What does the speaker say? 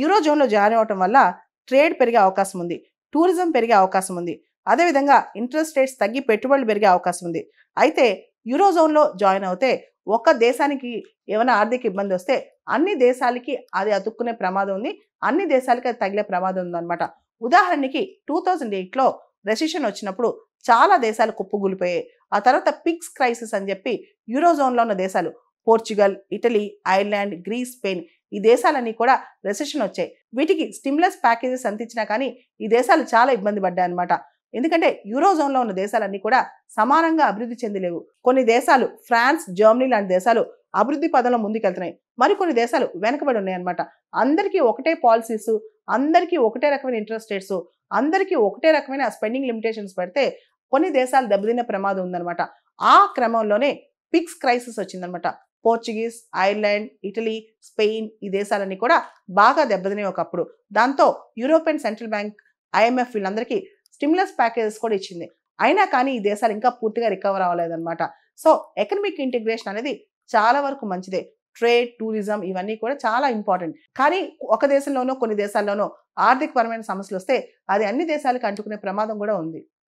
Euro జోన్లో join అవ్వటం వల్ల ట్రేడ్ పెరిగే అవకాశం ఉంది, టూరిజం పెరిగే అవకాశం ఉంది, అదేవిధంగా ఇంట్రెస్ట్ రేట్స్ తగ్గి పెట్టుబడులు పెరిగే అవకాశం ఉంది. అయితే యూరో జోన్లో జాయిన్ అవుతే ఒక దేశానికి ఏమైనా ఆర్థిక ఇబ్బంది వస్తే అన్ని దేశాలకి అది అతుక్కునే ప్రమాదం ఉంది, అన్ని దేశాలకి అది తగిలే ప్రమాదం ఉందన్నమాట. ఉదాహరణకి 2008లో రెసిషన్ వచ్చినప్పుడు చాలా దేశాలు కుప్పగూలిపోయాయి. ఆ తర్వాత పిగ్స్ క్రైసిస్ అని చెప్పి యూరో జోన్లో ఉన్న దేశాలు Portugal, Italy, Ireland, Greece, Spain ఈ దేశాలన్నీ కూడా రెసిషన్ వచ్చాయి. వీటికి స్టిమ్యులస్ ప్యాకేజెస్ అందించినా కానీ ఈ దేశాలు చాలా ఇబ్బంది పడ్డాయన్నమాట. ఎందుకంటే యూరో జోన్లో ఉన్న దేశాలన్నీ కూడా సమానంగా అభివృద్ధి చెందలేవు. కొన్ని దేశాలు ఫ్రాన్స్, జర్మనీ లాంటి దేశాలు అభివృద్ధి పదంలో ముందుకెళ్తున్నాయి, మరికొన్ని దేశాలు వెనకబడి ఉన్నాయన్నమాట. అందరికీ ఒకటే పాలసీస్, అందరికీ ఒకటే రకమైన ఇంట్రెస్ట్ రేట్స్, అందరికీ ఒకటే రకమైన స్పెండింగ్ లిమిటేషన్స్ పెడితే కొన్ని దేశాలు దెబ్బతినే ప్రమాదం ఉందన్నమాట. ఆ క్రమంలోనే పిగ్స్ క్రైసిస్ వచ్చిందనమాట. పోర్చుగీస్, ఐర్లాండ్, ఇటలీ, స్పెయిన్ ఈ దేశాలన్నీ కూడా బాగా దెబ్బతినే ఒకప్పుడు. దాంతో యూరోపియన్ సెంట్రల్ బ్యాంక్, IMF వీళ్ళందరికీ స్టిమ్యులస్ ప్యాకేజెస్ కూడా ఇచ్చింది. అయినా కానీ ఈ దేశాలు ఇంకా పూర్తిగా రికవర్ అవ్వలేదన్నమాట. సో ఎకనమిక్ ఇంటిగ్రేషన్ అనేది చాలా వరకు మంచిదే. ట్రేడ్, టూరిజం ఇవన్నీ కూడా చాలా ఇంపార్టెంట్. కానీ ఒక దేశంలోనో కొన్ని దేశాల్లోనో ఆర్థికపరమైన సమస్యలు వస్తే అది అన్ని దేశాలకు అంటుకునే ప్రమాదం కూడా ఉంది.